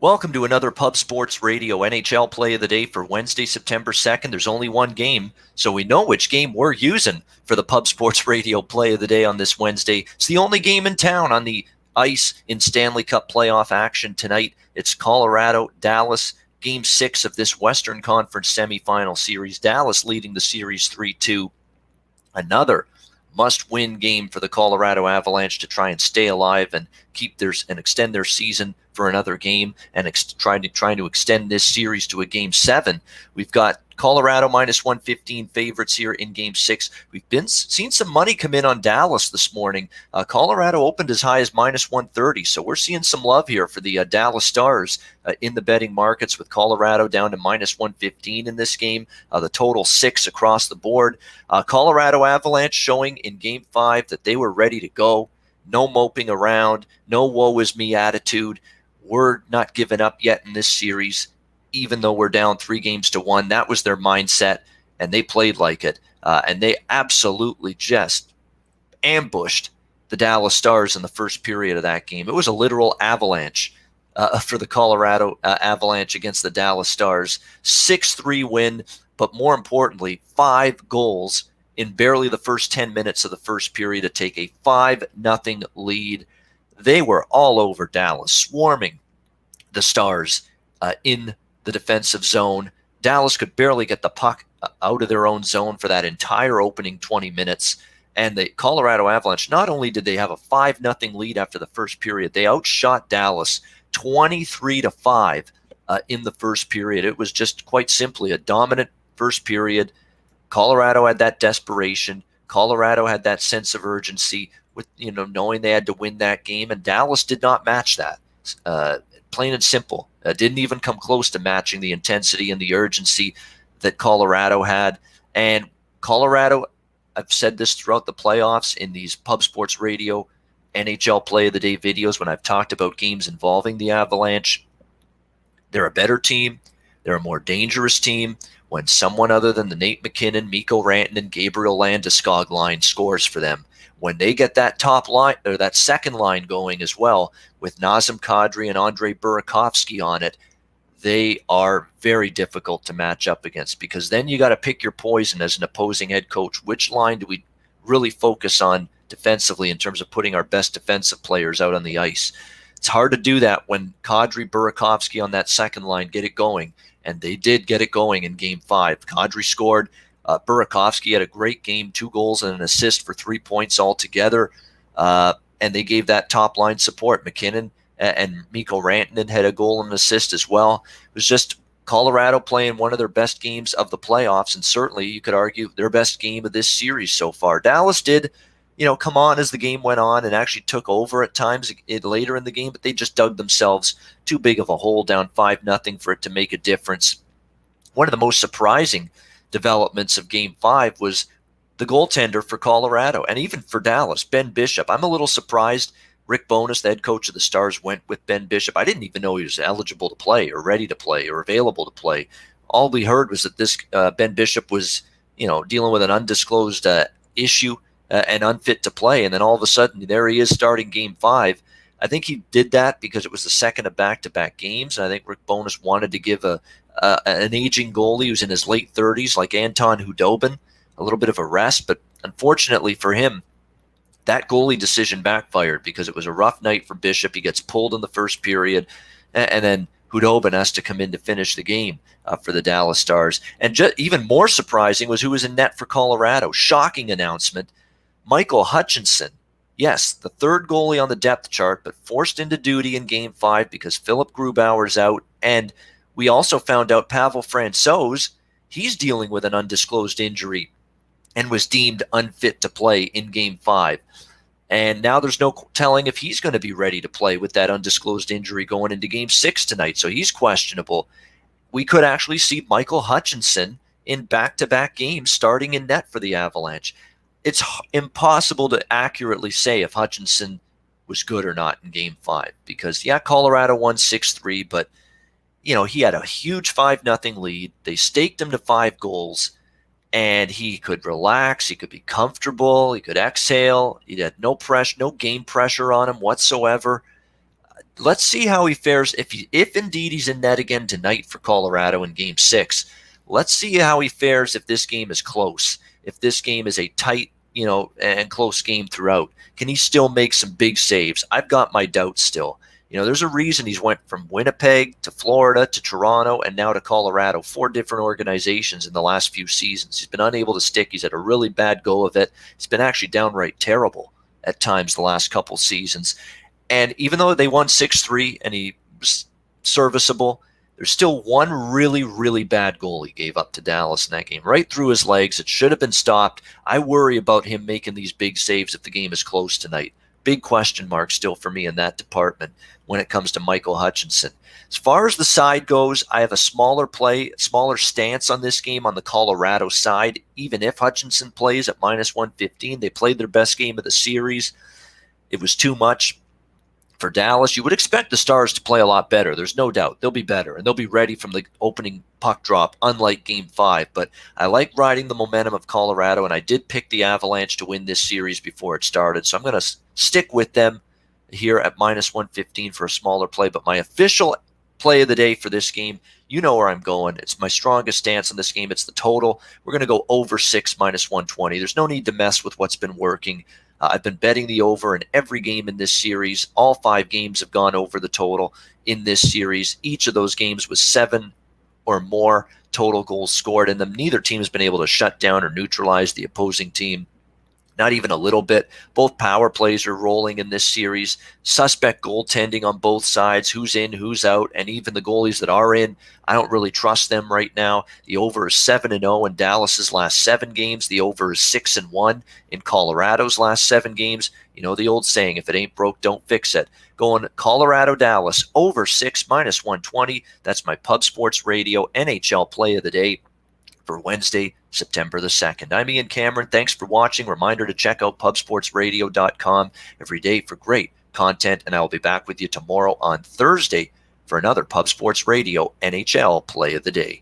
Welcome to another Pub Sports Radio NHL Play of the Day for Wednesday, September 2nd. There's only one game, so we know which game we're using for the Pub Sports Radio Play of the Day on this Wednesday. It's the only game in town on the ice in Stanley Cup playoff action tonight. It's Colorado-Dallas, Game 6 of this Western Conference semifinal series. Dallas leading the series 3-2. Another must-win game for the Colorado Avalanche to try and stay alive and extend their season for another game and trying to extend this series to a Game 7. We've got Colorado minus 115 favorites here in Game 6. We've seen some money come in on Dallas this morning. Colorado opened as high as minus 130, so we're seeing some love here for the Dallas Stars in the betting markets, with Colorado down to minus 115 in this game. The total 6 across the board. Colorado Avalanche showing in Game 5 that they were ready to go. No moping around, no woe is me attitude. We're not giving up yet in this series, even though we're down 3-1. That was their mindset, and they played like it. And they absolutely just ambushed the Dallas Stars in the first period of that game. It was a literal avalanche for the Colorado Avalanche against the Dallas Stars. 6-3 win, but more importantly, 5 goals in barely the first 10 minutes of the first period to take a 5-0 lead. They were all over Dallas, swarming the Stars in the defensive zone. Dallas could barely get the puck out of their own zone for that entire opening 20 minutes. And the Colorado Avalanche, not only did they have a 5-0 lead after the first period, they outshot Dallas 23-5 in the first period. It was just quite simply a dominant first period. Colorado had that desperation. Colorado had that sense of urgency with, knowing they had to win that game, and Dallas did not match that. Plain and simple. Didn't even come close to matching the intensity and the urgency that Colorado had. And Colorado, I've said this throughout the playoffs in these Pub Sports Radio NHL Play of the Day videos when I've talked about games involving the Avalanche. They're a better team. They're a more dangerous team when someone other than the Nate McKinnon, Mikko Rantanen, Gabriel Landeskog line scores for them. When they get that top line or that second line going as well, with Nazem Kadri and Andrei Burakovsky on it, they are very difficult to match up against, because then you got to pick your poison as an opposing head coach. Which line do we really focus on defensively in terms of putting our best defensive players out on the ice? It's hard to do that when Kadri, Burakovsky on that second line get it going, and they did get it going in Game 5. Kadri scored. Burakovsky had a great game, 2 goals and an assist for 3 points altogether. And they gave that top line support. McKinnon and Mikko Rantanen had a goal and an assist as well. It was just Colorado playing one of their best games of the playoffs, and certainly you could argue their best game of this series so far. Dallas did, come on as the game went on and actually took over at times later in the game, but they just dug themselves too big of a hole, down 5-0 for it to make a difference. One of the most surprising developments of Game 5 was the goaltender for Colorado, and even for Dallas, Ben Bishop. I'm a little surprised Rick Bowness, the head coach of the Stars, went with Ben Bishop. I didn't even know he was eligible to play or ready to play or available to play. All we heard was that this Ben Bishop was, dealing with an undisclosed issue and unfit to play, and then all of a sudden there he is starting Game 5. I think he did that because it was the second of back-to-back games, and I think Rick Bowness wanted to give an aging goalie who's in his late 30s like Anton Hudobin a little bit of a rest. But unfortunately for him, that goalie decision backfired because it was a rough night for Bishop. He gets pulled in the first period, and then Hudobin has to come in to finish the game for the Dallas Stars. And even more surprising was who was in net for Colorado. Shocking announcement. Michael Hutchinson. Yes, the third goalie on the depth chart, but forced into duty in Game 5 because Philip Grubauer's out. And we also found out Pavel Francouz, he's dealing with an undisclosed injury and was deemed unfit to play in Game 5. And now there's no telling if he's going to be ready to play with that undisclosed injury going into Game 6 tonight. So he's questionable. We could actually see Michael Hutchinson in back-to-back games starting in net for the Avalanche. It's impossible to accurately say if Hutchinson was good or not in Game 5 because, Colorado won 6-3, but, he had a huge 5-0 lead. They staked him to 5 goals. And he could relax, he could be comfortable, he could exhale. He had no pressure, no game pressure on him whatsoever. let's see how he fares if indeed he's in net again tonight for Colorado in Game 6. Let's see how he fares if this game is close, if this game is a tight, and close game throughout. Can he still make some big saves? I've got my doubts still. There's a reason he's went from Winnipeg to Florida to Toronto and now to Colorado, 4 different organizations in the last few seasons. He's been unable to stick. He's had a really bad go of it. He's been actually downright terrible at times the last couple seasons. And even though they won 6-3 and he was serviceable, there's still one really, really bad goal he gave up to Dallas in that game, right through his legs. It should have been stopped. I worry about him making these big saves if the game is close tonight. Big question mark still for me in that department when it comes to Michael Hutchinson. As far as the side goes, I have a smaller stance on this game on the Colorado side. Even if Hutchinson plays at -115, they played their best game of the series. It was too much for Dallas. You would expect the Stars to play a lot better. There's no doubt. They'll be better, and they'll be ready from the opening puck drop, unlike Game 5. But I like riding the momentum of Colorado, and I did pick the Avalanche to win this series before it started. So I'm going to stick with them here at -115 for a smaller play. But my official play of the day for this game, you know where I'm going. It's my strongest stance on this game. It's the total. We're going to go over 6 -120. There's no need to mess with what's been working. I've been betting the over in every game in this series. All 5 games have gone over the total in this series. Each of those games was 7 or more total goals scored in them. Neither team has been able to shut down or neutralize the opposing team. Not even a little bit. Both power plays are rolling in this series. Suspect goaltending on both sides. Who's in, who's out, and even the goalies that are in, I don't really trust them right now. The over is 7-0 in Dallas's last 7 games. The over is 6-1 in Colorado's last 7 games. You know the old saying, if it ain't broke, don't fix it. Going Colorado-Dallas, over 6 -120. That's my Pub Sports Radio NHL play of the day for Wednesday, September the 2nd. I'm Ian Cameron. Thanks for watching. Reminder to check out pubsportsradio.com every day for great content, and I will be back with you tomorrow on Thursday for another Pub Sports Radio NHL play of the day.